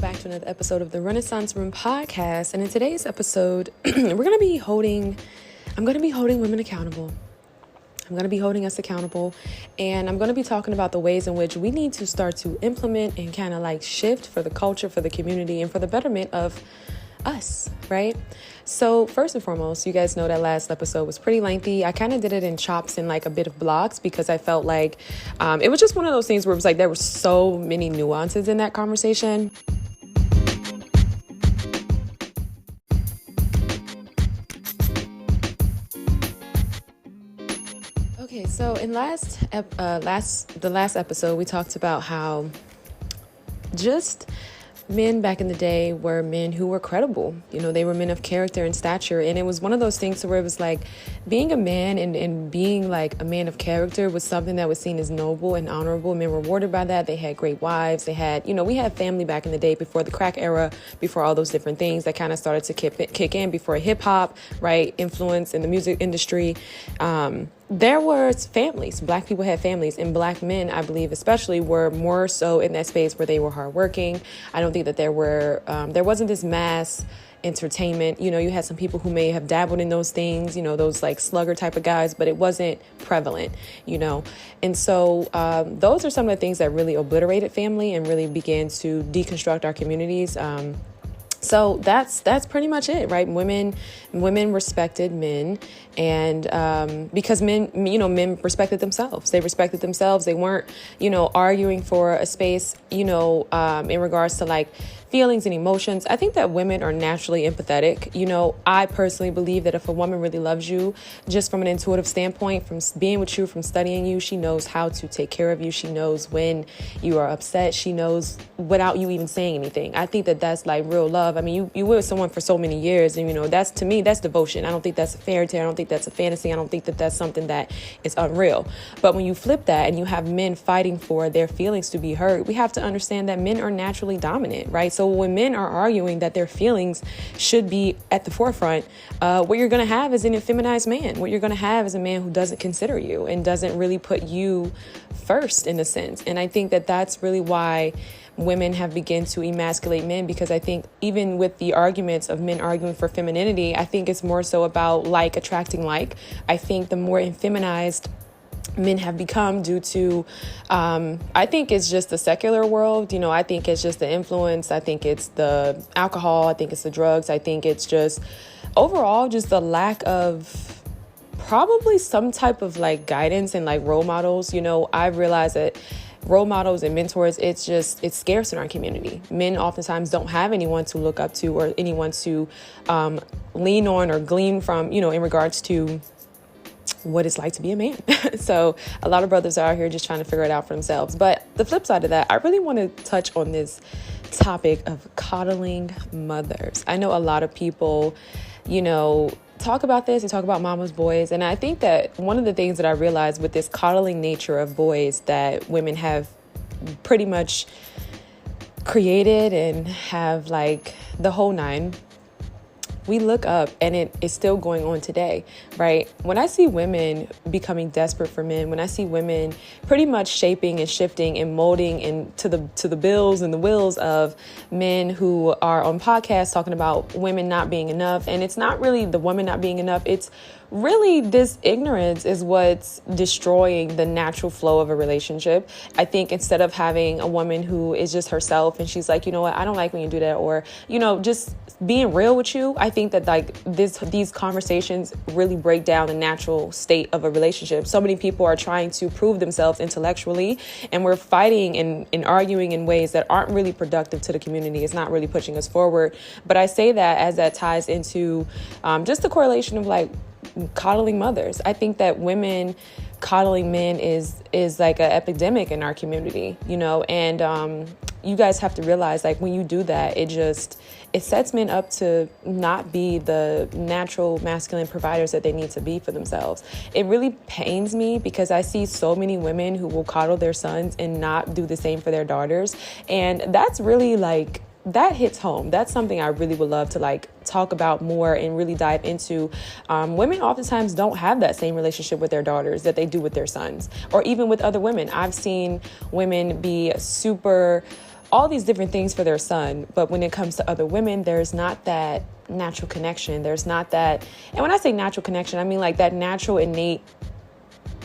back to another episode of the Renaissance Room podcast. And in today's episode, I'm going to be holding women accountable. I'm going to be holding us accountable, and I'm going to be talking about the ways in which we need to start to implement and kind of like shift for the culture, for the community, and for the betterment of us, right? So first and foremost, you guys know that last episode was pretty lengthy. I kind of did it in chops and like a bit of blocks because I felt like it was just one of those things where it was like there were so many nuances in that conversation. Okay, so in the last episode, we talked about how just men back in the day were men who were credible. You know, they were men of character and stature. And it was one of those things where it was like being a man and being like a man of character was something that was seen as noble and honorable. Men were rewarded by that. They had great wives. They had, we had family back in the day before the crack era, before all those different things that kind of started to kick in, before hip hop, right, influence in the music industry. There were families. Black people had families, and black men, I believe, especially, were more so in that space where they were hardworking. I don't think that there wasn't this mass entertainment. You had some people who may have dabbled in those things, those like slugger type of guys, but it wasn't prevalent, And so those are some of the things that really obliterated family and really began to deconstruct our communities. So that's pretty much it, right? Women respected men, and because men respected themselves. They respected themselves. They weren't, arguing for a space, in regards to like feelings and emotions. I think that women are naturally empathetic. I personally believe that if a woman really loves you, just from an intuitive standpoint, from being with you, from studying you, she knows how to take care of you. She knows when you are upset. She knows without you even saying anything. I think that that's like real love. I mean, you were with someone for so many years, and that's, to me, that's devotion. I don't think that's a fairy tale. I don't think that's a fantasy. I don't think that that's something that is unreal. But when you flip that and you have men fighting for their feelings to be heard, we have to understand that men are naturally dominant, right? So when men are arguing that their feelings should be at the forefront, what you're going to have is an effeminized man. What you're going to have is a man who doesn't consider you and doesn't really put you first, in a sense. And I think that that's really why women have begun to emasculate men, because I think even with the arguments of men arguing for femininity, I think it's more so about like attracting like. I think the more effeminized men have become due to, I think it's just the secular world. I think it's just the influence. I think it's the alcohol. I think it's the drugs. I think it's just overall just the lack of probably some type of like guidance and like role models. I've realized that role models and mentors, it's scarce in our community. Men oftentimes don't have anyone to look up to or anyone to lean on or glean from, in regards to what it's like to be a man. So a lot of brothers are out here just trying to figure it out for themselves. But the flip side of that, I really want to touch on this topic of coddling mothers. I know a lot of people, talk about this and talk about mama's boys. And I think that one of the things that I realized with this coddling nature of boys that women have pretty much created and have like the whole nine, we look up and it is still going on today, right? When I see women becoming desperate for men, when I see women pretty much shaping and shifting and molding into the bills and the wills of men who are on podcasts talking about women not being enough, and it's not really the woman not being enough, it's really this ignorance is what's destroying the natural flow of a relationship. I think instead of having a woman who is just herself and she's like, you know what, I don't like when you do that, or, just being real with you, I think that like these conversations really break down the natural state of a relationship. So many people are trying to prove themselves intellectually, and we're fighting and arguing in ways that aren't really productive to the community. It's not really pushing us forward. But I say that as that ties into just the correlation of like coddling mothers. I think that women coddling men is like an epidemic in our community, and you guys have to realize, like, when you do that, it sets men up to not be the natural masculine providers that they need to be for themselves. It really pains me because I see so many women who will coddle their sons and not do the same for their daughters. And that's really like, that hits home. That's something I really would love to like talk about more and really dive into. Women oftentimes don't have that same relationship with their daughters that they do with their sons, or even with other women. I've seen women be super all these different things for their son. But when it comes to other women, there's not that natural connection. There's not that. And when I say natural connection, I mean like that natural innate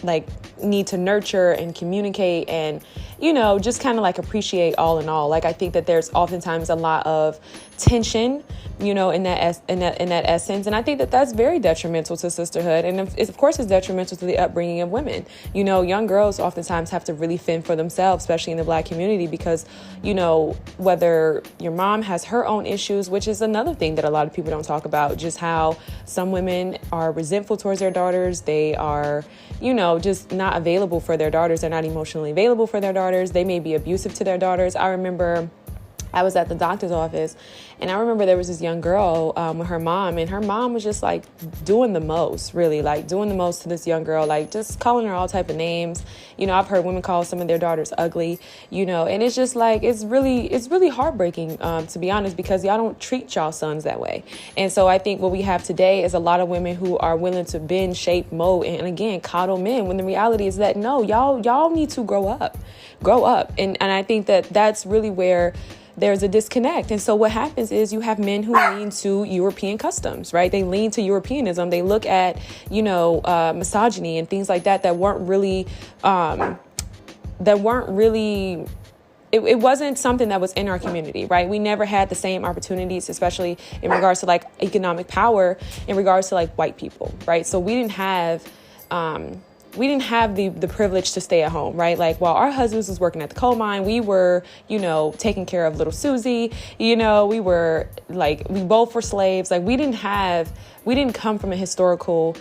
like need to nurture and communicate and, you know, just kind of like appreciate all in all. Like, I think that there's oftentimes a lot of tension, you know, in that essence. And I think that that's very detrimental to sisterhood. And of course, it's detrimental to the upbringing of women. You know, young girls oftentimes have to really fend for themselves, especially in the Black community, because, you know, whether your mom has her own issues, which is another thing that a lot of people don't talk about, just how some women are resentful towards their daughters. They are, you know, just not available for their daughters. They're not emotionally available for their daughters. They may be abusive to their daughters. I remember I was at the doctor's office, and I remember there was this young girl with her mom, and her mom was just like doing the most, really, like doing the most to this young girl, like just calling her all type of names. You know, I've heard women call some of their daughters ugly, you know, and it's just like, it's really heartbreaking, to be honest, because y'all don't treat y'all sons that way. And so I think what we have today is a lot of women who are willing to bend, shape, mold, and again, coddle men, when the reality is that no, y'all need to grow up. And I think that that's really where there's a disconnect. And so what happens is you have men who lean to European customs, right? They lean to Europeanism. They look at, you know, misogyny and things like that weren't really, it wasn't something that was in our community, right? We never had the same opportunities, especially in regards to like economic power, in regards to like white people, right? So we didn't have the privilege to stay at home, right? Like while our husbands was working at the coal mine, we were, you know, taking care of little Susie, you know, we both were slaves. Like we didn't come from a historical,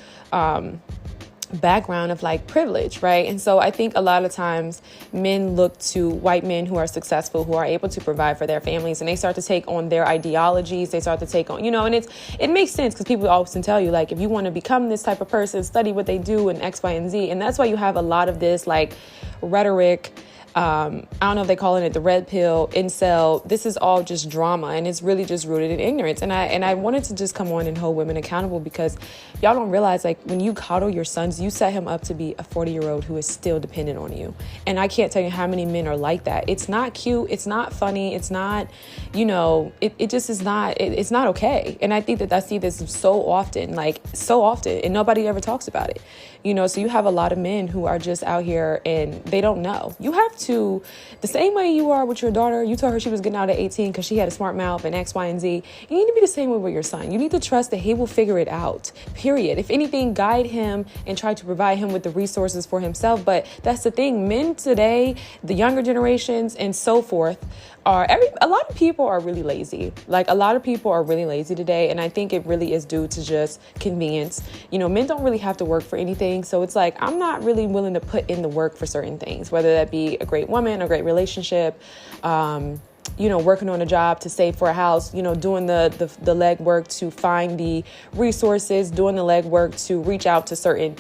background of like privilege, right? And so I think a lot of times men look to white men who are successful, who are able to provide for their families, and they start to take on their ideologies. They start to take on, you know, and it makes sense because people often tell you, like, if you want to become this type of person, study what they do and X, Y, and Z. And that's why you have a lot of this like rhetoric. I don't know if they call it the red pill, incel. This is all just drama, and it's really just rooted in ignorance. And I wanted to just come on and hold women accountable, because y'all don't realize, like, when you coddle your sons, you set him up to be a 40-year-old who is still dependent on you. And I can't tell you how many men are like that. It's not cute. It's not funny. It's not, you know, it just is not, it's not okay. And I think that I see this so often, and nobody ever talks about it. You know, so you have a lot of men who are just out here and they don't know. You have to, the same way you are with your daughter, you told her she was getting out at 18 because she had a smart mouth and X, Y, and Z. You need to be the same way with your son. You need to trust that he will figure it out, period. If anything, guide him and try to provide him with the resources for himself. But that's the thing. Men today, the younger generations and so forth, a lot of people are really lazy. Like, a lot of people are really lazy today. And I think it really is due to just convenience. You know, men don't really have to work for anything. So it's like, I'm not really willing to put in the work for certain things, whether that be a great woman, a great relationship, you know, working on a job to save for a house, you know, doing the legwork to find the resources, doing the legwork to reach out to certain,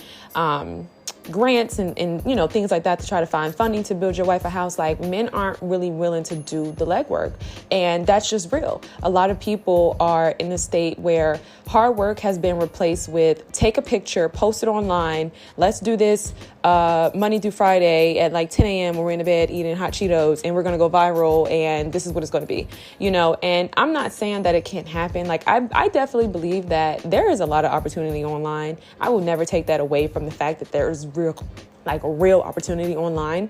grants and, you know, things like that to try to find funding to build your wife a house. Like, men aren't really willing to do the legwork. And that's just real. A lot of people are in a state where hard work has been replaced with take a picture, post it online. Let's do this Monday through Friday at like 10 a.m. when we're in the bed eating hot Cheetos, and we're going to go viral, and this is what it's going to be, you know. And I'm not saying that it can't happen. Like, I definitely believe that there is a lot of opportunity online. I will never take that away from the fact that there's a real opportunity online.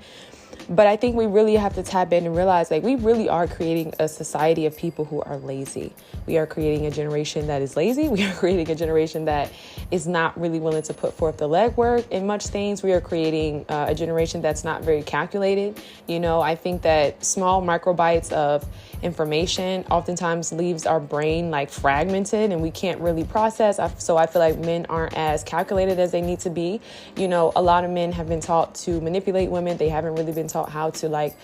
But I think we really have to tap in and realize, like, we really are creating a society of people who are lazy. We are creating a generation that is lazy. We are creating a generation that is not really willing to put forth the legwork in much things. We are creating a generation that's not very calculated. You know, I think that small microbites of information oftentimes leaves our brain like fragmented, and we can't really process. So I feel like men aren't as calculated as they need to be. You know, a lot of men have been taught to manipulate women. They haven't really been taught how to, like,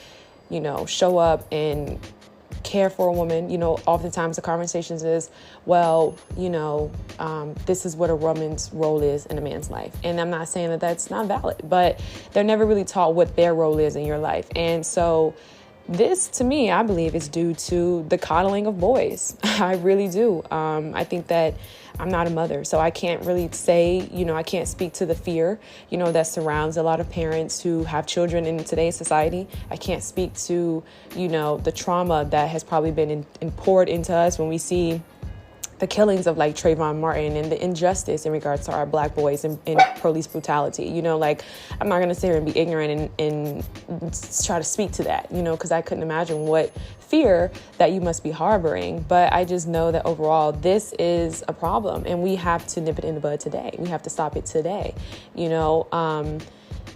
you know, show up and care for a woman. You know, oftentimes the conversations is, well, you know, this is what a woman's role is in a man's life. And I'm not saying that that's not valid, but they're never really taught what their role is in your life. And so This, to me, I believe is due to the coddling of boys. I really do. I think that I'm not a mother, so I can't really say, I can't speak to the fear, that surrounds a lot of parents who have children in today's society. I can't speak to, the trauma that has probably been poured into us when we see the killings of like Trayvon Martin and the injustice in regards to our Black boys and police brutality. I'm not going to sit here and be ignorant and try to speak to that, because I couldn't imagine what fear that you must be harboring. But I just know that overall, this is a problem and we have to nip it in the bud today. We have to stop it today,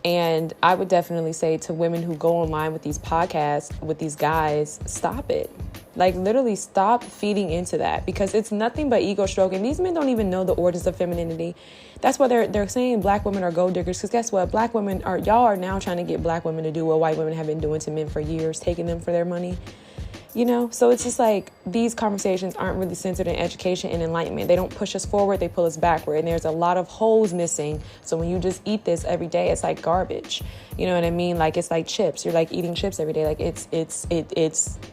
and I would definitely say to women who go online with these podcasts, with these guys, stop it. Like, literally stop feeding into that, because it's nothing but ego stroking. These men don't even know the origins of femininity. That's why they're saying Black women are gold diggers, because guess what? Y'all are now trying to get Black women to do what white women have been doing to men for years, taking them for their money. So it's just like these conversations aren't really centered in education and enlightenment. They don't push us forward, they pull us backward. And there's a lot of holes missing. So when you just eat this every day, it's like garbage. You know what I mean? Like, it's like chips. You're like eating chips every day. Like it's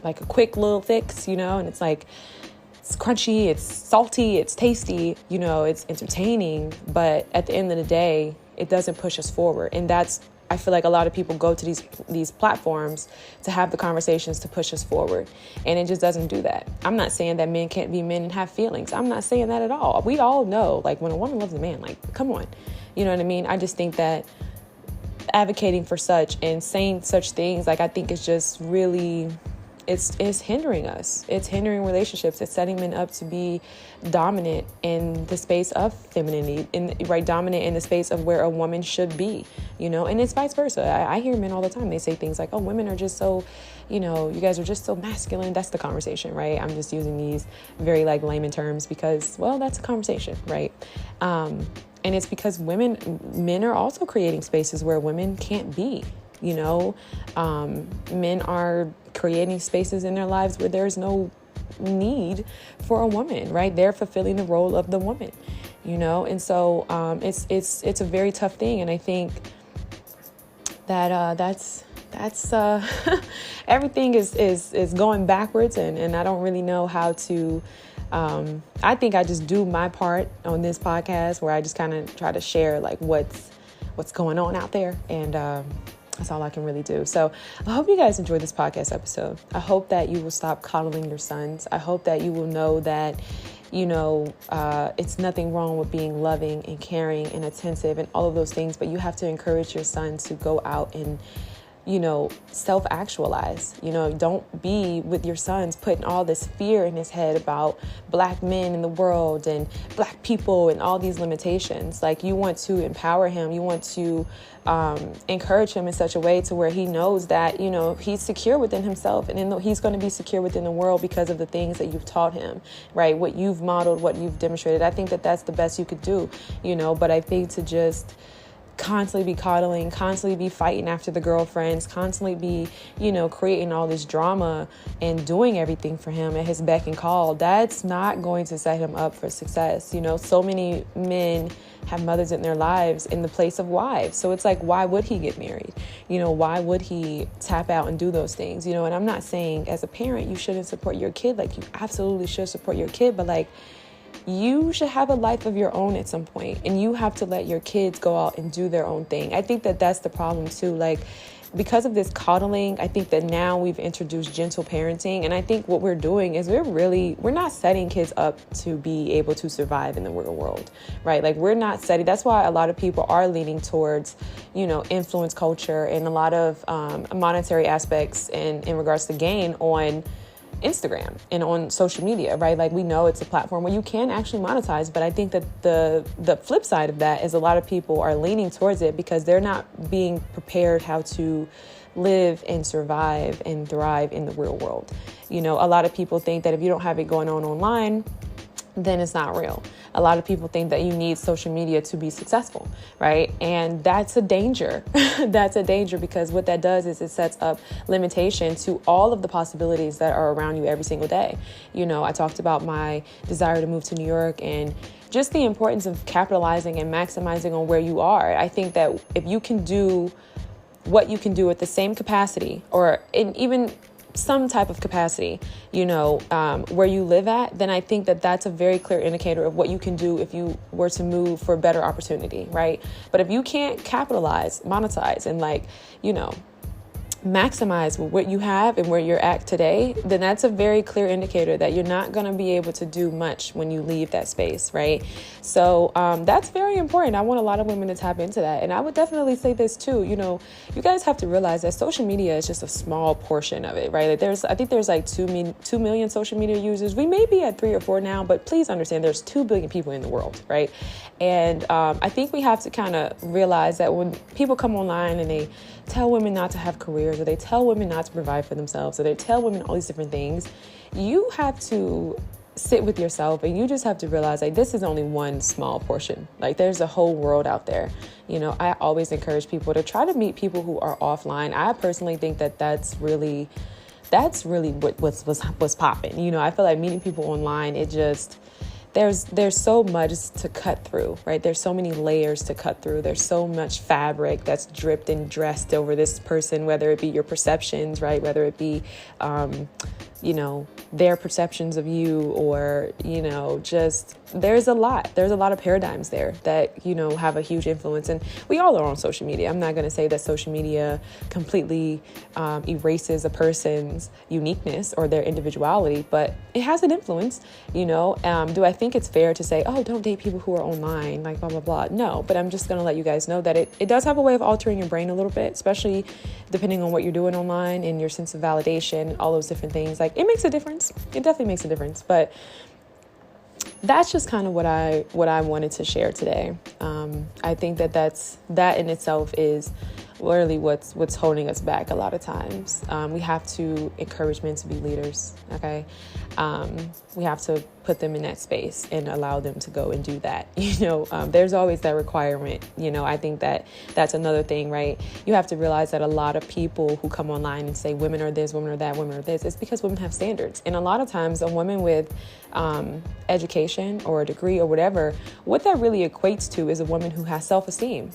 like a quick little fix, and it's like, it's crunchy, it's salty, it's tasty, it's entertaining. But at the end of the day, it doesn't push us forward. And I feel like a lot of people go to these platforms to have the conversations to push us forward. And it just doesn't do that. I'm not saying that men can't be men and have feelings. I'm not saying that at all. We all know, like, when a woman loves a man, like, come on. You know what I mean? I just think that advocating for such and saying such things, like, I think it's just really, it's hindering us. It's hindering relationships. It's setting men up to be dominant in the space of femininity, dominant in the space of where a woman should be, and it's vice versa. I hear men all the time. They say things like, oh, women are just so, you guys are just so masculine. That's the conversation, right? I'm just using these very like layman terms because, well, that's a conversation, right? And it's because men are also creating spaces where women can't be. Men are creating spaces in their lives where there's no need for a woman, right? They're fulfilling the role of the woman, and so it's a very tough thing. And I think that that's everything is going backwards, and I don't really know how to. I think I just do my part on this podcast where I just kind of try to share like what's going on out there, and that's all I can really do. So I hope you guys enjoyed this podcast episode. I hope that you will stop coddling your sons. I hope that you will know that, it's nothing wrong with being loving and caring and attentive and all of those things, but you have to encourage your son to go out and, self-actualize. Don't be with your sons putting all this fear in his head about Black men in the world and Black people and all these limitations. Like, you want to empower him. You want to encourage him in such a way to where he knows that, he's secure within himself, and he's going to be secure within the world because of the things that you've taught him, right? What you've modeled, what you've demonstrated. I think that that's the best you could do, but I think to just constantly be coddling, constantly be fighting after the girlfriends, constantly be, creating all this drama and doing everything for him at his beck and call, that's not going to set him up for success. So many men have mothers in their lives in the place of wives. So it's like, why would he get married? Why would he tap out and do those things? And I'm not saying as a parent, you shouldn't support your kid. Like, you absolutely should support your kid, but like, you should have a life of your own at some point, and you have to let your kids go out and do their own thing. I think that that's the problem too. Like, because of this coddling, I think that now we've introduced gentle parenting, and I think what we're doing is we're not setting kids up to be able to survive in the real world, right? Like, we're not setting. That's why a lot of people are leaning towards, influence culture and a lot of monetary aspects in regards to gain on Instagram and on social media, right? Like, we know it's a platform where you can actually monetize, but I think that the flip side of that is a lot of people are leaning towards it because they're not being prepared how to live and survive and thrive in the real world. A lot of people think that if you don't have it going on online, then it's not real. A lot of people think that you need social media to be successful, right? And that's a danger. That's a danger, because what that does is it sets up limitation to all of the possibilities that are around you every single day. I talked about my desire to move to New York and just the importance of capitalizing and maximizing on where you are. I think that if you can do what you can do at the same capacity, or in even some type of capacity, where you live at, then I think that that's a very clear indicator of what you can do if you were to move for better opportunity, right? But if you can't capitalize, monetize, and maximize what you have and where you're at today, then that's a very clear indicator that you're not going to be able to do much when you leave that space, right? So that's very important. I want a lot of women to tap into that. And I would definitely say this too, you guys have to realize that social media is just a small portion of it, right? I think there's like 2 million social media users. We may be at 3 or 4 now, but please understand there's 2 billion people in the world, right? And I think we have to kind of realize that when people come online and they tell women not to have careers, or they tell women not to provide for themselves, or they tell women all these different things, you have to sit with yourself and you just have to realize like this is only one small portion. Like there's a whole world out there. I always encourage people to try to meet people who are offline. I personally think that that's really what's popping. I feel like meeting people online, it just there's so much to cut through, right? There's so many layers to cut through. There's so much fabric that's dripped and dressed over this person, whether it be your perceptions, right? Whether it be, their perceptions of you, or, just there's a lot of paradigms there that, have a huge influence. And we all are on social media. I'm not going to say that social media completely erases a person's uniqueness or their individuality, but it has an influence. Do I think it's fair to say, oh, don't date people who are online, like blah, blah, blah? No, but I'm just going to let you guys know that it does have a way of altering your brain a little bit, especially depending on what you're doing online and your sense of validation, all those different things. Like it makes a difference. It definitely makes a difference. But that's just kind of what I wanted to share today. I think that in itself is literally what's holding us back a lot of times. We have to encourage men to be leaders. Okay. We have to put them in that space and allow them to go and do that. There's always that requirement. I think that's another thing, right? You have to realize that a lot of people who come online and say women are this, women are that, women are this, it's because women have standards. And a lot of times a woman with education or a degree or whatever, what that really equates to is a woman who has self-esteem.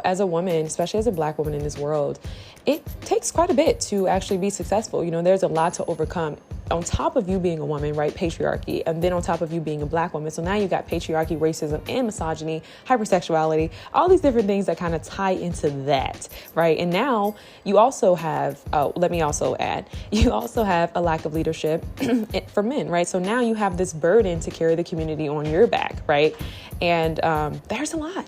As a woman, especially as a Black woman in this world, it takes quite a bit to actually be successful. There's a lot to overcome on top of you being a woman, right? Patriarchy. And then on top of you being a Black woman. So now you got patriarchy, racism, and misogyny, hypersexuality, all these different things that kind of tie into that, right? And now you also have, let me also add, you also have a lack of leadership for men, right? So now you have this burden to carry the community on your back, right? And there's a lot.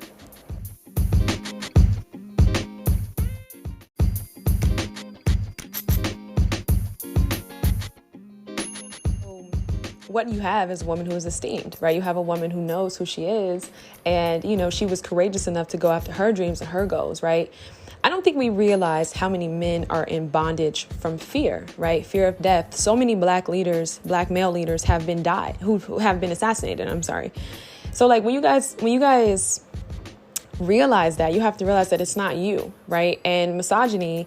What you have is a woman who is esteemed, right? You have a woman who knows who she is, and, she was courageous enough to go after her dreams and her goals, right? I don't think we realize how many men are in bondage from fear, right? Fear of death. So many Black male leaders have been died, who have been assassinated. I'm sorry. So like when you guys realize that, you have to realize that it's not you, right? And misogyny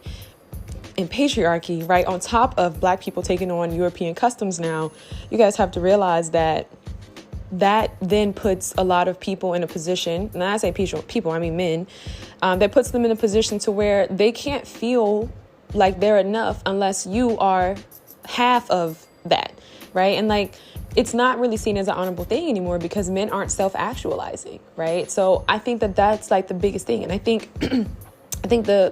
and patriarchy, right, on top of Black people taking on European customs now, you guys have to realize that then puts a lot of people in a position, and I say people, I mean men, that puts them in a position to where they can't feel like they're enough unless you are half of that, right? And like, it's not really seen as an honorable thing anymore because men aren't self-actualizing, right? So I think that's like the biggest thing. And I think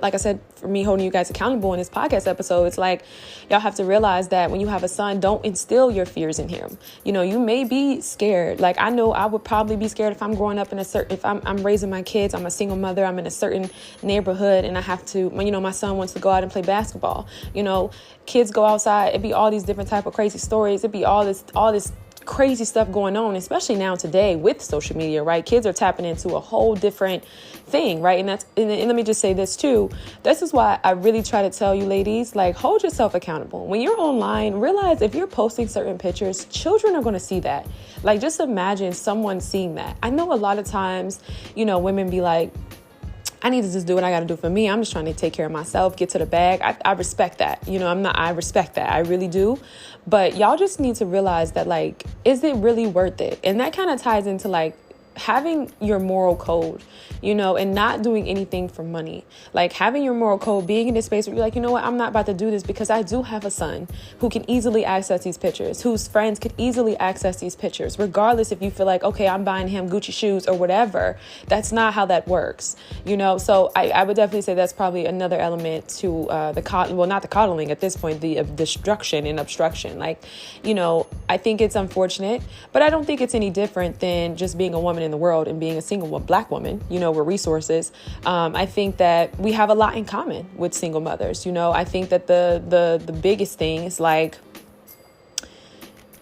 like I said, for me holding you guys accountable in this podcast episode, it's like y'all have to realize that when you have a son, don't instill your fears in him. You may be scared. Like I know I would probably be scared if I'm growing up if I'm raising my kids, I'm a single mother, I'm in a certain neighborhood and I have to, my son wants to go out and play basketball. Kids go outside, it'd be all these different type of crazy stories. It'd be all this crazy stuff going on, especially now today with social media, right? Kids are tapping into a whole different thing, right? And let me just say this too. This is why I really try to tell you ladies, like, hold yourself accountable. When you're online, realize if you're posting certain pictures, children are going to see that. Like, just imagine someone seeing that. I know a lot of times, women be like, I need to just do what I got to do for me. I'm just trying to take care of myself, get to the bag. I respect that. I respect that. I really do. But y'all just need to realize that, like, is it really worth it? And that kind of ties into like having your moral code, and not doing anything for money. Like having your moral code, being in this space where you're like, you know what, I'm not about to do this because I do have a son who can easily access these pictures, whose friends could easily access these pictures, regardless if you feel like, okay, I'm buying him Gucci shoes or whatever. That's not how that works, So I would definitely say that's probably another element to not the coddling at this point, the destruction and obstruction. Like, I think it's unfortunate, but I don't think it's any different than just being a woman in the world and being a single Black woman, with resources. I think that we have a lot in common with single mothers. I think that the biggest thing is like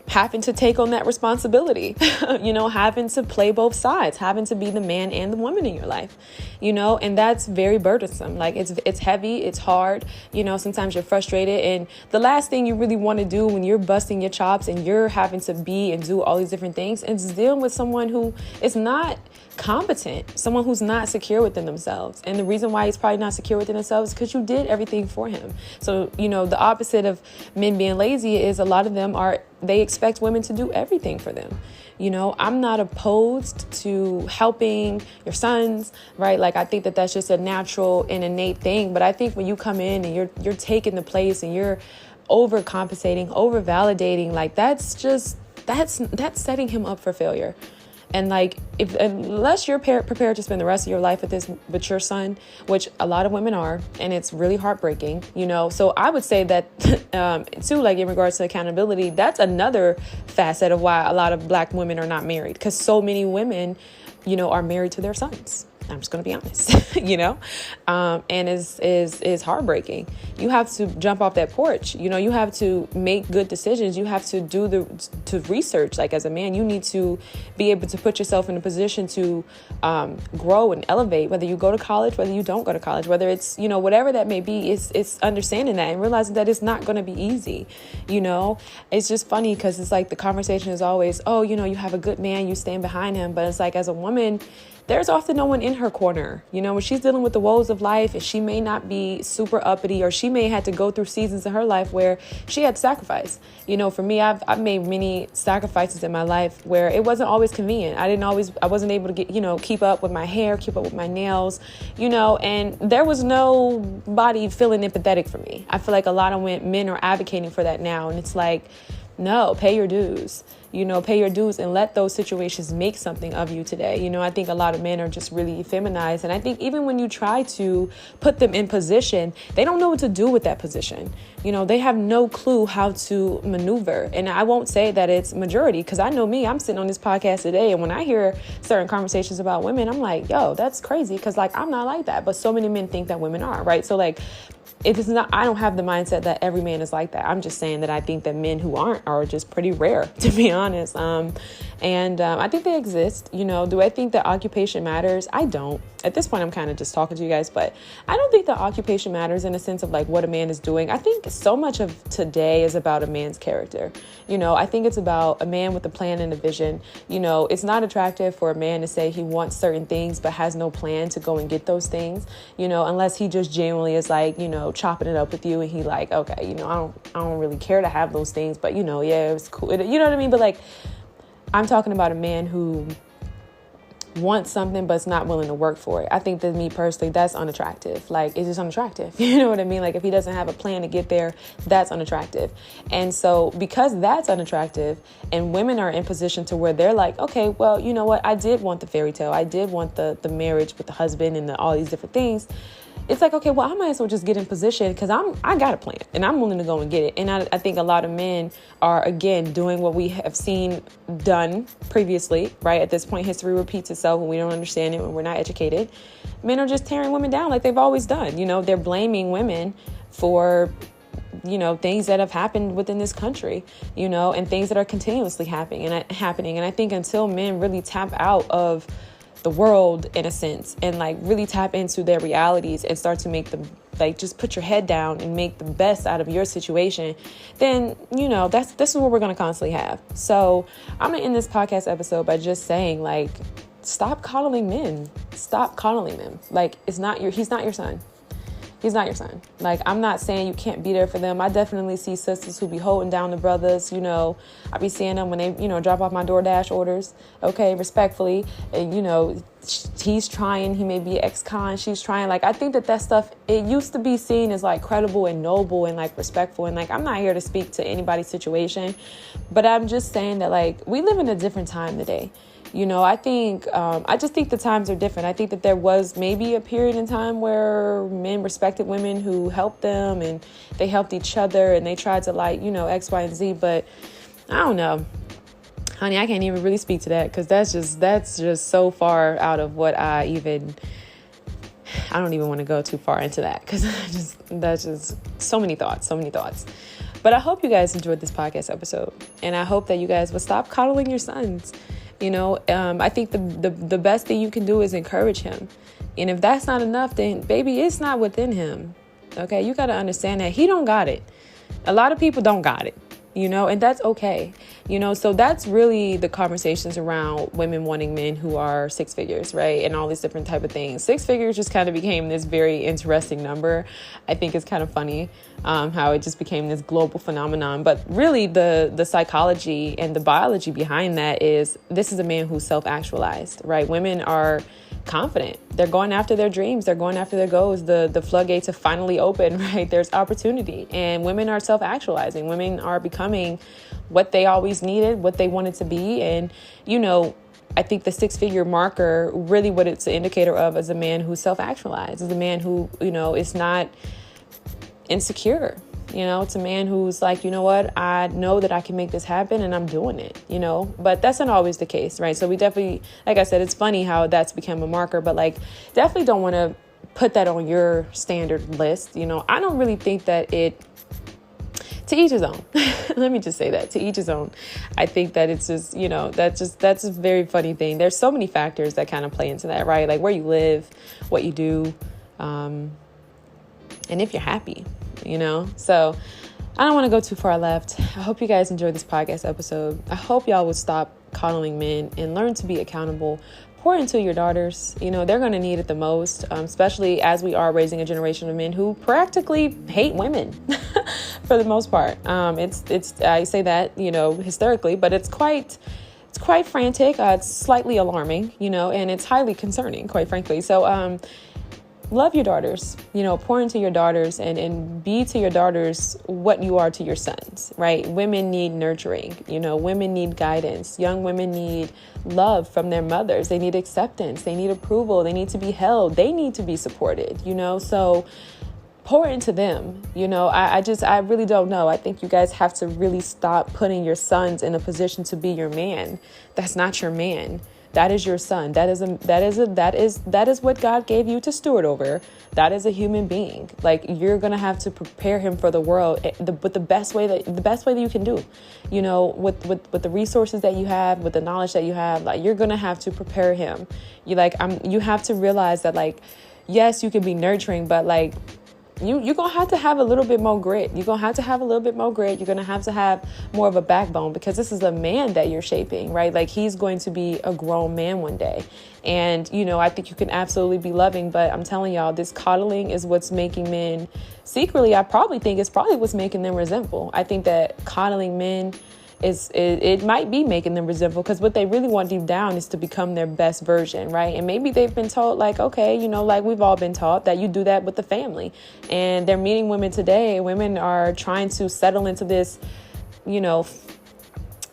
having to take on that responsibility, having to play both sides, having to be the man and the woman in your life, and that's very burdensome. Like it's heavy, it's hard, sometimes you're frustrated. And the last thing you really want to do when you're busting your chops and you're having to be and do all these different things is dealing with someone who is not competent, someone who's not secure within themselves. And the reason why he's probably not secure within themselves is because you did everything for him. So, the opposite of men being lazy is a lot of them they expect women to do everything for them. I'm not opposed to helping your sons, right? Like, I think that that's just a natural and innate thing. But I think when you come in and you're taking the place and you're overcompensating, over validating, like that's setting him up for failure. And like, unless you're prepared to spend the rest of your life with your son, which a lot of women are, and it's really heartbreaking, So I would say that too, like in regards to accountability, that's another facet of why a lot of Black women are not married, because so many women, are married to their sons. I'm just going to be honest, and is heartbreaking. You have to jump off that porch. You have to make good decisions. You have to to research. Like as a man, you need to be able to put yourself in a position to grow and elevate, whether you go to college, whether you don't go to college, whether it's, whatever that may be. It's understanding that and realizing that it's not going to be easy. It's just funny because it's like the conversation is always, oh, you have a good man, you stand behind him. But it's like, as a woman, there's often no one in her corner, when she's dealing with the woes of life, and she may not be super uppity, or she may have to go through seasons in her life where she had to sacrifice. For me, I've made many sacrifices in my life where it wasn't always convenient. I wasn't able to get, keep up with my hair, keep up with my nails, and there was nobody feeling empathetic for me. I feel like a lot of men are advocating for that now. And it's like, no, pay your dues. Pay your dues and let those situations make something of you today. I think a lot of men are just really feminized. And I think even when you try to put them in position, they don't know what to do with that position. They have no clue how to maneuver. And I won't say that it's majority, because I know me, I'm sitting on this podcast today. And when I hear certain conversations about women, I'm like, yo, that's crazy. Because like, I'm not like that. But so many men think that women are, right? So like, I don't have the mindset that every man is like that. I'm just saying that I think that men who aren't are just pretty rare, to be honest. I think they exist. Do I think that occupation matters? I don't. At this point, I'm kind of just talking to you guys, but I don't think that occupation matters in a sense of like what a man is doing. I think so much of today is about a man's character. I think it's about a man with a plan and a vision. It's not attractive for a man to say he wants certain things, but has no plan to go and get those things, unless he just genuinely is like, chopping it up with you. And he like, okay, I don't really care to have those things, but yeah, it was cool. You know what I mean? But like, I'm talking about a man who wants something but is not willing to work for it. I think that, me personally, that's unattractive. Like, it's just unattractive. You know what I mean? Like, if he doesn't have a plan to get there, that's unattractive. And so because that's unattractive, and women are in position to where they're like, okay, well, you know what? I did want the fairy tale. I did want the marriage with the husband and all these different things. It's like, okay, well, I might as well just get in position because I got a plan and I'm willing to go and get it. And I think a lot of men are, again, doing what we have seen done previously, right? At this point, history repeats itself when we don't understand it, when we're not educated. Men are just tearing women down like they've always done. They're blaming women for, things that have happened within this country, and things that are continuously happening. And I think until men really tap out of the world in a sense and like really tap into their realities and start to make them like just put your head down and make the best out of your situation, then this is what we're going to constantly have. So I'm gonna end this podcast episode by just saying, like, stop coddling men. Stop coddling them. Like, he's not your son. He's not your son. Like, I'm not saying you can't be there for them. I definitely see sisters who be holding down the brothers. You know, I be seeing them when they, you know, drop off my DoorDash orders. Okay, respectfully. And, you know, he's trying. He may be ex-con. She's trying. Like, I think that stuff, it used to be seen as, like, credible and noble and, like, respectful. And, like, I'm not here to speak to anybody's situation. But I'm just saying that, like, we live in a different time today. You know, I just think the times are different. I think that there was maybe a period in time where men respected women who helped them and they helped each other and they tried to, like, you know, X, Y, and Z. But I don't know, honey, I can't even really speak to that because that's just so far out of what I don't even want to go too far into that because that's just so many thoughts. But I hope you guys enjoyed this podcast episode, and I hope that you guys will stop coddling your sons. You know, I think the best thing you can do is encourage him. And if that's not enough, then baby, it's not within him. Okay, you got to understand that he don't got it. A lot of people don't got it, you know, and that's okay. You know, so that's really the conversations around women wanting men who are six figures, right? And all these different type of things. Six figures just kind of became this very interesting number. I think it's kind of funny how it just became this global phenomenon. But really the psychology and the biology behind that is this is a man who's self-actualized, right? Women are confident. They're going after their dreams. They're going after their goals. The floodgates have finally opened, right? There's opportunity. And women are self-actualizing. Women are becoming what they always needed, what they wanted to be. And, you know, I think the six-figure marker, really what it's an indicator of is a man who's self-actualized, is a man who, you know, is not insecure. You know, it's a man who's like, you know what, I know that I can make this happen and I'm doing it, you know, but that's not always the case, right? So we definitely, like I said, it's funny how that's become a marker, but like definitely don't want to put that on your standard list. You know, I don't really think that to each his own. Let me just say that, to each his own. I think that it's just, you know, that's a very funny thing. There's so many factors that kind of play into that, right? Like where you live, what you do, and if you're happy, you know? So I don't want to go too far left. I hope you guys enjoyed this podcast episode. I hope y'all would stop coddling men and learn to be accountable. Pour into your daughters. You know, they're going to need it the most, especially as we are raising a generation of men who practically hate women for the most part. I say that, you know, hysterically, but it's quite frantic. It's slightly alarming, you know, and it's highly concerning, quite frankly. So, love your daughters, you know, pour into your daughters and be to your daughters what you are to your sons, right? Women need nurturing, you know, women need guidance. Young women need love from their mothers. They need acceptance. They need approval. They need to be held. They need to be supported, you know, so pour into them. You know, I really don't know. I think you guys have to really stop putting your sons in a position to be your man. That's not your man. That is your son. That is what God gave you to steward over. That is a human being. Like, you're going to have to prepare him for the world, but the best way that you can do, you know, with the resources that you have, with the knowledge that you have, like, you're going to have to prepare him. You have to realize that, like, yes, you can be nurturing, but like, you're going to have a little bit more grit. You're going to have a little bit more grit. You're going to have more of a backbone, because this is a man that you're shaping, right? Like, he's going to be a grown man one day. And, you know, I think you can absolutely be loving, but I'm telling y'all, this coddling is what's making men secretly, I probably think it's probably what's making them resentful. I think that coddling men it might be making them resentful, because what they really want deep down is to become their best version, right? And maybe they've been told, like, okay, you know, like we've all been taught that you do that with the family. And they're meeting women today. Women are trying to settle into this, you know,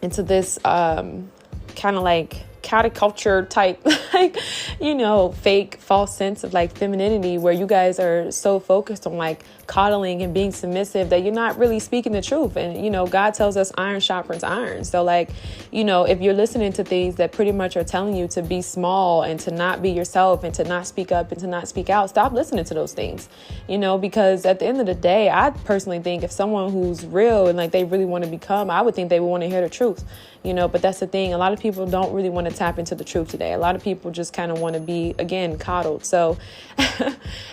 kind of like counterculture type, like, you know, fake false sense of like femininity, where you guys are so focused on like coddling and being submissive that you're not really speaking the truth. And, you know, God tells us iron sharpens iron. So like, you know, if you're listening to things that pretty much are telling you to be small and to not be yourself and to not speak up and to not speak out, stop listening to those things, you know, because at the end of the day, I personally think if someone who's real and like they really want to become, I would think they would want to hear the truth, you know. But that's the thing. A lot of people don't really want to tap into the truth today. A lot of people just kind of want to be, again, coddled. So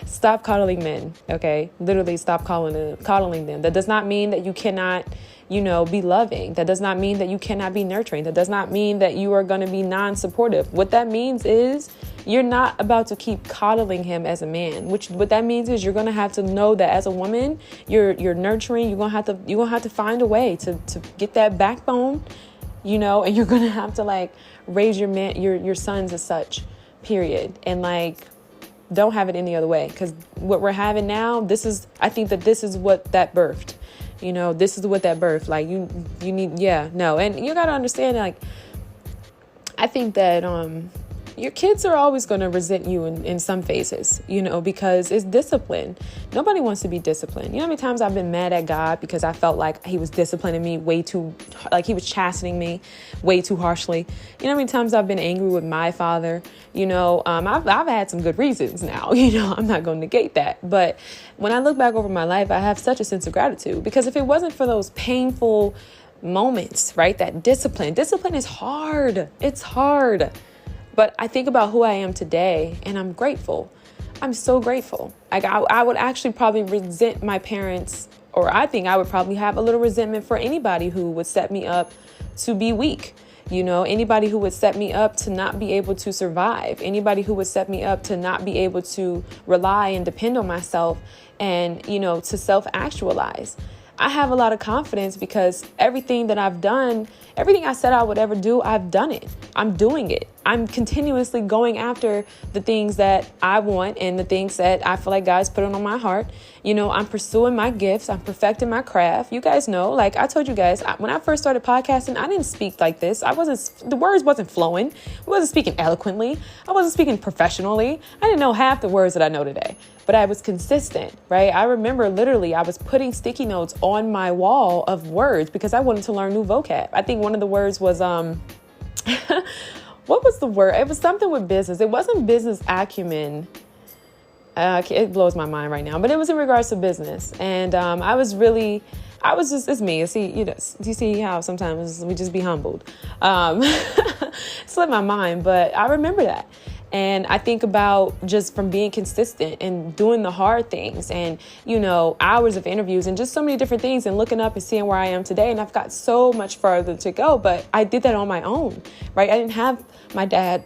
stop coddling men. Okay. Literally literally stop coddling them. That does not mean that you cannot, be loving. That does not mean that you cannot be nurturing. That does not mean that you are going to be non-supportive. What that means is you're not about to keep coddling him as a man. What that means is you're going to have to know that as a woman, you're nurturing. You're going to have to find a way to get that backbone, and you're going to have to like raise your sons as such, period. And like, don't have it any other way, because what we're having now, I think that this is what that birthed. This is what that birthed. Like you need, no. And you got to understand, like, I think that, your kids are always going to resent you in some phases, because it's discipline. Nobody wants to be disciplined. You know how many times I've been mad at God because I felt like he was disciplining me like he was chastening me way too harshly. You know how many times I've been angry with my father? I've had some good reasons now, I'm not going to negate that. But when I look back over my life, I have such a sense of gratitude, because if it wasn't for those painful moments, right, that discipline is hard. It's hard. But I think about who I am today, and I'm grateful. I'm so grateful. Like I would actually probably resent my parents, or I think I would probably have a little resentment for anybody who would set me up to be weak. Anybody who would set me up to not be able to survive, anybody who would set me up to not be able to rely and depend on myself and, to self-actualize. I have a lot of confidence because everything that I've done, everything I said I would ever do, I've done it. I'm doing it. I'm continuously going after the things that I want and the things that I feel like God's put on my heart. I'm pursuing my gifts. I'm perfecting my craft. You guys know, like I told you guys, when I first started podcasting, I didn't speak like this. The words wasn't flowing. I wasn't speaking eloquently. I wasn't speaking professionally. I didn't know half the words that I know today, but I was consistent, right? I remember literally I was putting sticky notes on my wall of words because I wanted to learn new vocab. I think one of the words was, what was the word? It was something with business. It wasn't business acumen. It blows my mind right now, but it was in regards to business. And it's me. See, do you see how sometimes we just be humbled? Slipped my mind, but I remember that. And I think about just from being consistent and doing the hard things and, hours of interviews and just so many different things and looking up and seeing where I am today. And I've got so much further to go, but I did that on my own, right? I didn't have my dad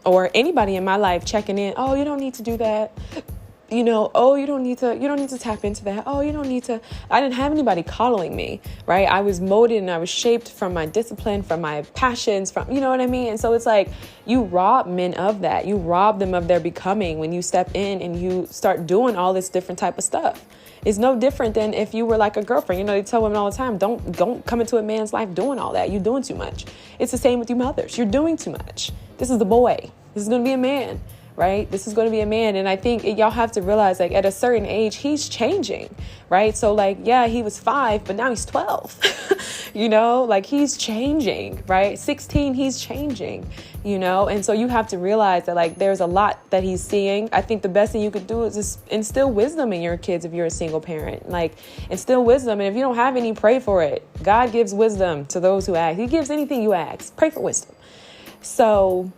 or anybody in my life checking in. Oh, you don't need to do that. Oh, you don't need to tap into that. Oh, you don't need to. I didn't have anybody coddling me, right? I was molded and I was shaped from my discipline, from my passions, you know what I mean? And so it's like you rob men of that. You rob them of their becoming when you step in and you start doing all this different type of stuff. It's no different than if you were like a girlfriend. They tell women all the time, don't come into a man's life doing all that. You're doing too much. It's the same with you mothers. You're doing too much. This is the boy. This is going to be a man. Right? This is going to be a man. And I think y'all have to realize, like, at a certain age, he's changing, right? So like, yeah, he was 5, but now he's 12, like he's changing, right? 16, he's changing, and so you have to realize that like, there's a lot that he's seeing. I think the best thing you could do is just instill wisdom in your kids. If you're a single parent, like instill wisdom. And if you don't have any, pray for it. God gives wisdom to those who ask. He gives anything you ask. Pray for wisdom. So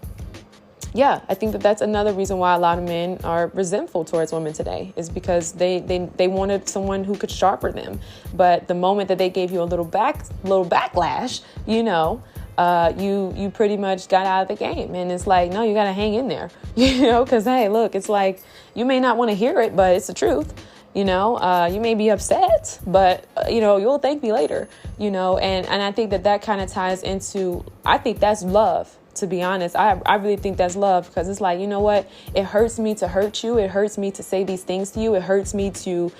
yeah, I think that that's another reason why a lot of men are resentful towards women today, is because they wanted someone who could sharpen them. But the moment that they gave you a little backlash, you pretty much got out of the game. And it's like, no, you got to hang in there, because, hey, look, it's like you may not want to hear it, but it's the truth. You may be upset, but, you'll thank me later, and I think that kind of ties into, I think that's love. To be honest, I really think that's love, because it's like, you know what? It hurts me to hurt you. It hurts me to say these things to you. It hurts me to,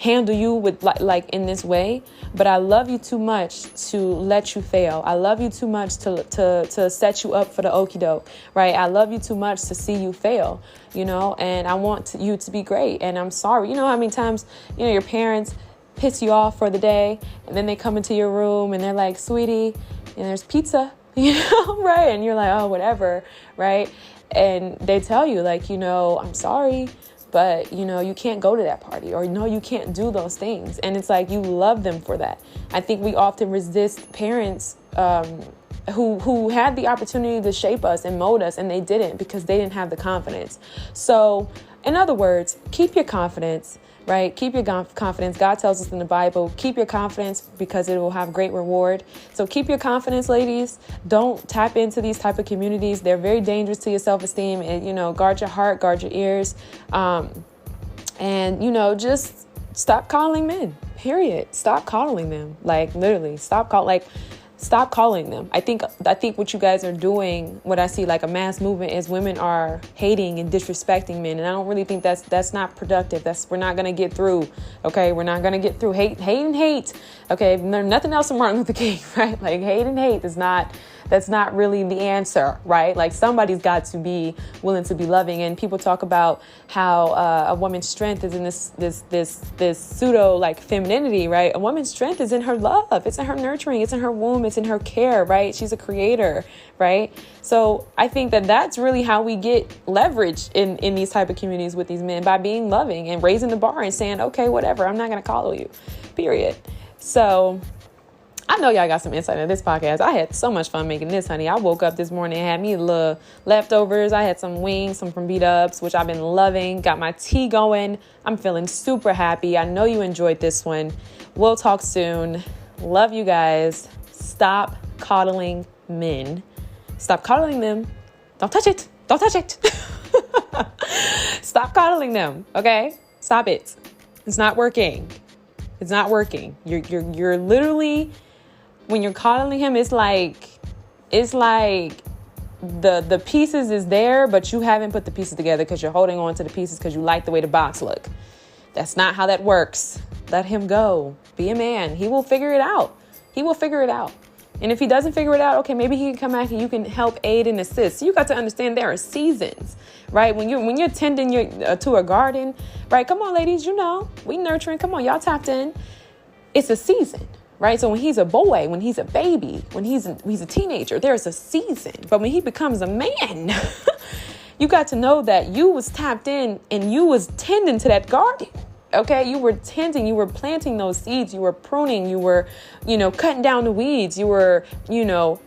handle you with like in this way. But I love you too much to let you fail. I love you too much to set you up for the okie doke, right? I love you too much to see you fail, and I want you to be great. And I'm sorry. You know how many times, your parents piss you off for the day, and then they come into your room and they're like, sweetie, and there's pizza. Right? And you're like, oh, whatever, right? And they tell you like, I'm sorry, but, you can't go to that party, or no, you can't do those things. And it's like, you love them for that. I think we often resist parents who had the opportunity to shape us and mold us, and they didn't, because they didn't have the confidence. So In other words, keep your confidence, right? Keep your confidence. God tells us in the Bible, keep your confidence because it will have great reward. So keep your confidence, ladies. Don't tap into these type of communities. They're very dangerous to your self-esteem. And, guard your heart, guard your ears. And, just stop calling men, period. Stop calling them. Like, literally, stop calling them. I think what you guys are doing, what I see like a mass movement, is women are hating and disrespecting men. And I don't really think that's not productive. We're not going to get through. Okay. We're not going to get through hate. Okay. There's nothing else from Martin Luther King, right? Like hate that's not really the answer, right? Like somebody's got to be willing to be loving. And people talk about how a woman's strength is in this pseudo like femininity, right? A woman's strength is in her love. It's in her nurturing. It's in her womb. It's in her care, right? She's a creator, right? So I think that's really how we get leverage in these type of communities with these men, by being loving and raising the bar and saying, okay, whatever, I'm not going to coddle you, period. So I know y'all got some insight in this podcast. I had so much fun making this, honey. I woke up this morning and had me a little leftovers. I had some wings, some from B-Dubs, which I've been loving. Got my tea going. I'm feeling super happy. I know you enjoyed this one. We'll talk soon. Love you guys. Stop coddling men. Stop coddling them. Don't touch it. Don't touch it. Stop coddling them. Okay? Stop it. It's not working. It's not working. You're literally, when you're coddling him, it's like the pieces is there, but you haven't put the pieces together because you're holding on to the pieces because you like the way the box look. That's not how that works. Let him go. Be a man. He will figure it out. He will figure it out. And if he doesn't figure it out, okay, maybe he can come back and you can help aid and assist. So you got to understand there are seasons, right? When you're tending to a garden, right? Come on, ladies, we nurturing. Come on, y'all tapped in. It's a season, right? So when he's a boy, when he's a baby, when he's a teenager, there's a season. But when he becomes a man, you got to know that you was tapped in and you was tending to that garden. Okay, you were tending, you were planting those seeds, you were pruning, you were, cutting down the weeds, you were,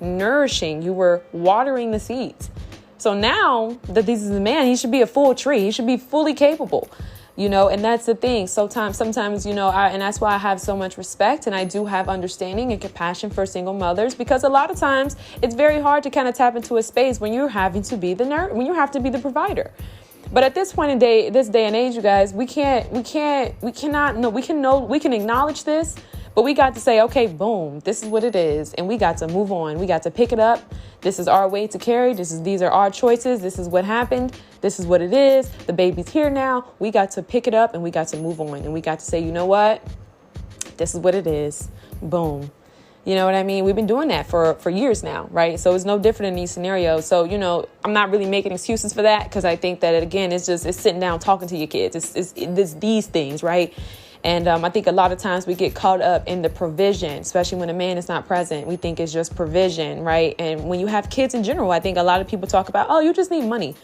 nourishing, you were watering the seeds. So now that this is a man, he should be a full tree. He should be fully capable, and that's the thing. Sometimes, and that's why I have so much respect and I do have understanding and compassion for single mothers, because a lot of times it's very hard to kind of tap into a space when you're having to be when you have to be the provider. But at this point in this day and age, you guys, we can acknowledge this, but we got to say, okay, boom, this is what it is. And we got to move on. We got to pick it up. This is our way to carry. These are our choices. This is what happened. This is what it is. The baby's here now. We got to pick it up and we got to move on. And we got to say, you know what? This is what it is. Boom. You know what I mean? We've been doing that for years now, right? So it's no different in these scenarios. So, I'm not really making excuses for that, because I think that, again, it's sitting down talking to your kids. It's these things, right? And I think a lot of times we get caught up in the provision, especially when a man is not present. We think it's just provision, right? And when you have kids in general, I think a lot of people talk about, oh, you just need money.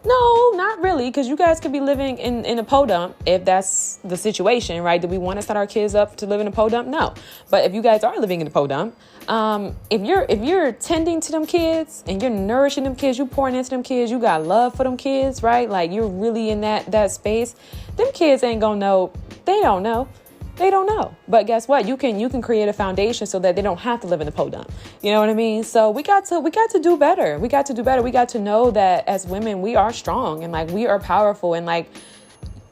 No, not really, because you guys could be living in a podunk if that's the situation, right? Do we want to set our kids up to live in a podunk? No. But if you guys are living in a podunk, if you're tending to them kids and you're nourishing them kids, you pouring into them kids, you got love for them kids, right? Like you're really in that space. Them kids ain't gonna know. They don't know. They don't know. But guess what? You can create a foundation so that they don't have to live in the podunk. You know what I mean? So we got to do better. We got to do better. We got to know that as women, we are strong and like we are powerful, and like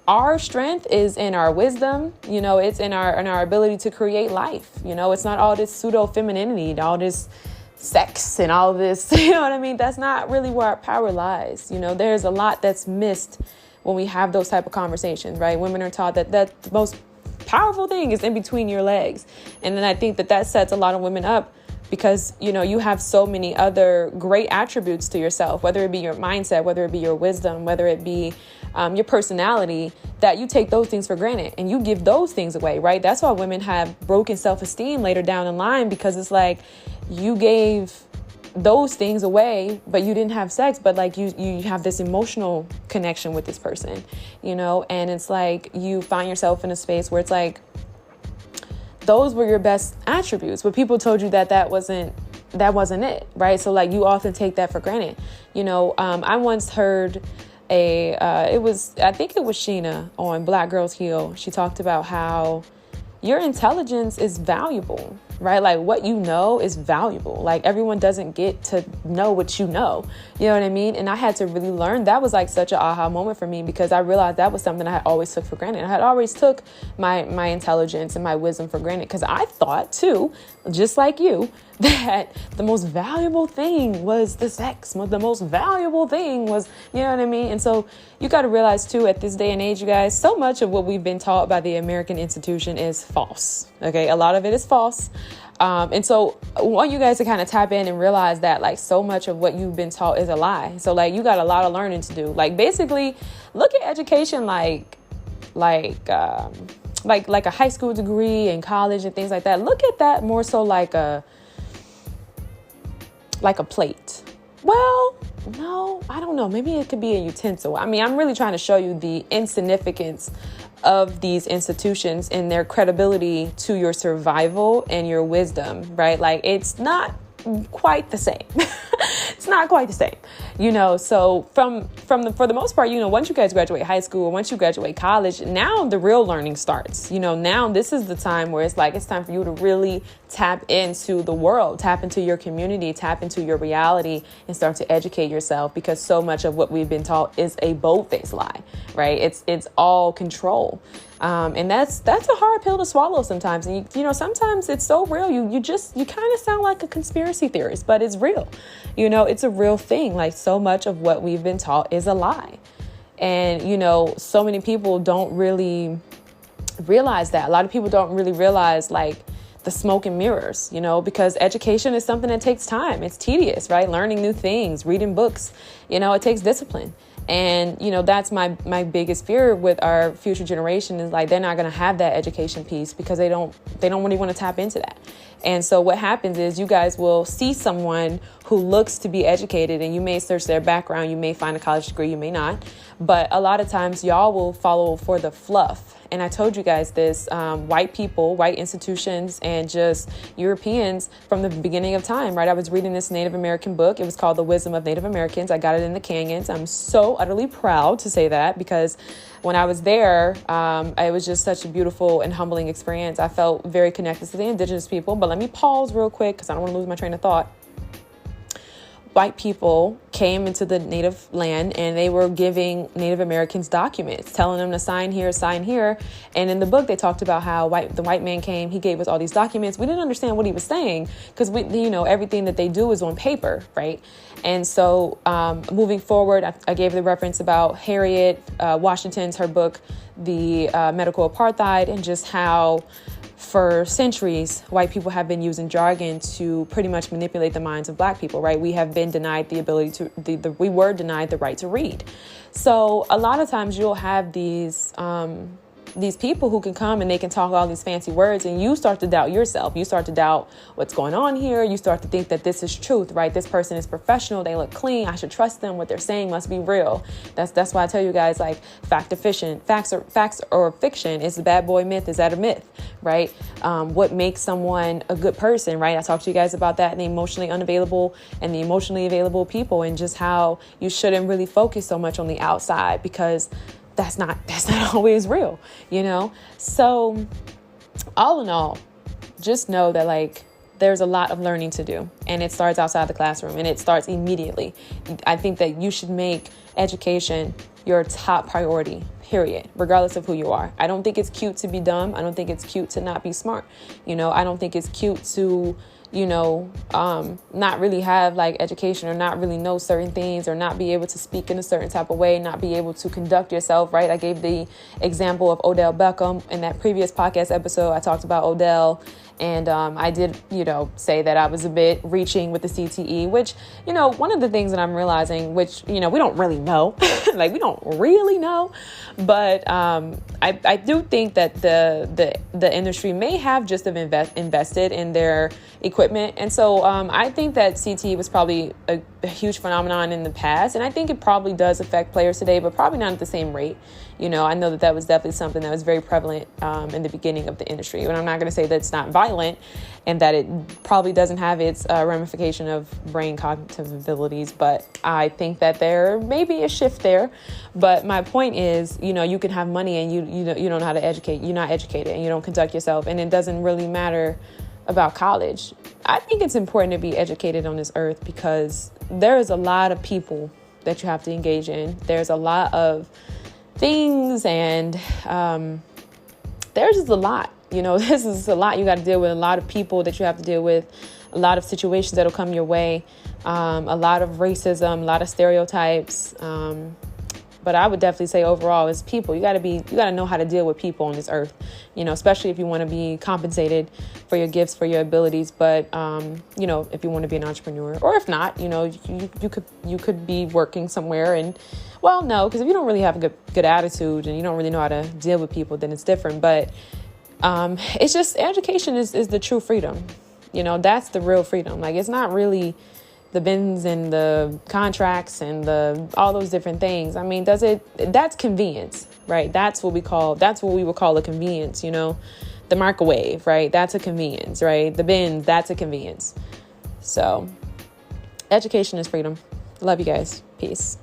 our strength is in our wisdom. It's in our ability to create life. It's not all this pseudo femininity, all this sex and all this, you know what I mean? That's not really where our power lies. There's a lot that's missed when we have those type of conversations, right? Women are taught that the most powerful thing is in between your legs. And then I think that sets a lot of women up, because, you have so many other great attributes to yourself, whether it be your mindset, whether it be your wisdom, whether it be your personality, that you take those things for granted and you give those things away, right? That's why women have broken self-esteem later down the line, because it's like you gave those things away, but you didn't have sex, but like you have this emotional connection with this person, and it's like you find yourself in a space where it's like those were your best attributes, but people told you that wasn't it, right? So like you often take that for granted. I once heard I think it was Sheena on Black Girls Heal. She talked about how your intelligence is valuable, right? Like what you know is valuable. Like everyone doesn't get to know what you know. You know what I mean? And I had to really learn. That was like such an aha moment for me, because I realized that was something I had always took for granted. I had always took my intelligence and my wisdom for granted, because I thought too, just like you, that the most valuable thing was the sex. The most valuable thing was, you know what I mean? And so you got to realize too, at this day and age, you guys, so much of what we've been taught by the American institution is false. Okay. A lot of it is false. And so I want you guys to kind of tap in and realize that like so much of what you've been taught is a lie. So like you got a lot of learning to do. Like basically look at education like a high school degree and college and things like that. Look at that more so like a plate. Well, no, I don't know. Maybe it could be a utensil. I mean, I'm really trying to show you the insignificance of these institutions and their credibility to your survival and your wisdom, right? Like it's not quite the same. It's not quite the same, you know. So for the most part, you know, once you guys graduate high school, once you graduate college, now the real learning starts. You know, now this is the time where it's time for you to really tap into the world, tap into your community, tap into your reality, and start to educate yourself, because so much of what we've been taught is a bold-faced lie, right? It's all control. And that's a hard pill to swallow sometimes. And you know, sometimes it's so real. You kind of sound like a conspiracy theorist, but it's real. You know, it's a real thing. Like so much of what we've been taught is a lie. And, you know, so many people don't really realize that. A lot of people don't really realize like the smoke and mirrors, you know, because education is something that takes time. It's tedious, right? Learning new things, reading books, you know, it takes discipline. And, you know, that's my biggest fear with our future generation is like, they're not going to have that education piece because they don't really want to tap into that. And so what happens is you guys will see someone who looks to be educated, and you may search their background. You may find a college degree, you may not. But a lot of times y'all will follow for the fluff. And I told you guys this, white people, white institutions, and just Europeans from the beginning of time, right? I was reading this Native American book. It was called The Wisdom of Native Americans. I got it in the Canyons. I'm so utterly proud to say that, because when I was there, it was just such a beautiful and humbling experience. I felt very connected to the indigenous people. But let me pause real quick because I don't want to lose my train of thought. White people came into the native land and they were giving Native Americans documents, telling them to sign here, sign here. And in the book, they talked about how the white man came, he gave us all these documents. We didn't understand what he was saying because everything that they do is on paper, right? And so moving forward, I gave the reference about Harriet Washington's, her book, The Medical Apartheid, and just how for centuries, white people have been using jargon to pretty much manipulate the minds of Black people, right? We have been denied the ability to, we were denied the right to read. So a lot of times you'll have these people who can come and they can talk all these fancy words, and you start to doubt yourself. You start to doubt what's going on here. You start to think that this is truth, right? This person is professional. They look clean. I should trust them. What they're saying must be real. That's why I tell you guys, like, facts or fiction. Is a bad boy myth? Is that a myth, right? What makes someone a good person, right? I talked to you guys about that, and the emotionally unavailable and the emotionally available people, and just how you shouldn't really focus so much on the outside, because that's not always real, you know? So all in all, just know that like there's a lot of learning to do, and it starts outside the classroom, and it starts immediately. I think that you should make education your top priority, period, regardless of who you are. I don't think it's cute to be dumb. I don't think it's cute to not be smart. You know, I don't think it's cute to, not really have like education, or not really know certain things, or not be able to speak in a certain type of way, not be able to conduct yourself, right? I gave the example of Odell Beckham in that previous podcast episode. I talked about Odell, and I did, say that I was a bit reaching with the CTE, which, one of the things that I'm realizing, which, we don't really know, like we don't really know, but I do think that the industry may have just invested in their equipment. And so I think that CTE was probably a huge phenomenon in the past, and I think it probably does affect players today, but probably not at the same rate. I know that was definitely something that was very prevalent in the beginning of the industry. And I'm not going to say that it's not violent and that it probably doesn't have its ramification of brain cognitive abilities, but I think that there may be a shift there. But my point is, you can have money and you don't know how to educate. You're not educated and you don't conduct yourself, and it doesn't really matter about college. I think it's important to be educated on this earth because there is a lot of people that you have to engage in. There's a lot of things, and there's just a lot. This is a lot. You got to deal with a lot of people that you have to deal with, a lot of situations that'll come your way, a lot of racism, a lot of stereotypes. But I would definitely say overall is people. You got to know how to deal with people on this earth, especially if you want to be compensated for your gifts, for your abilities. But, if you want to be an entrepreneur, or if not, you could be working somewhere and, well, no, because if you don't really have a good attitude and you don't really know how to deal with people, then it's different. But it's just education is the true freedom. That's the real freedom. Like, it's not really the bins and the contracts and all those different things. I mean, that's convenience, right? That's what we would call a convenience, the microwave, right? That's a convenience, right? The bins, that's a convenience. So education is freedom. Love you guys. Peace.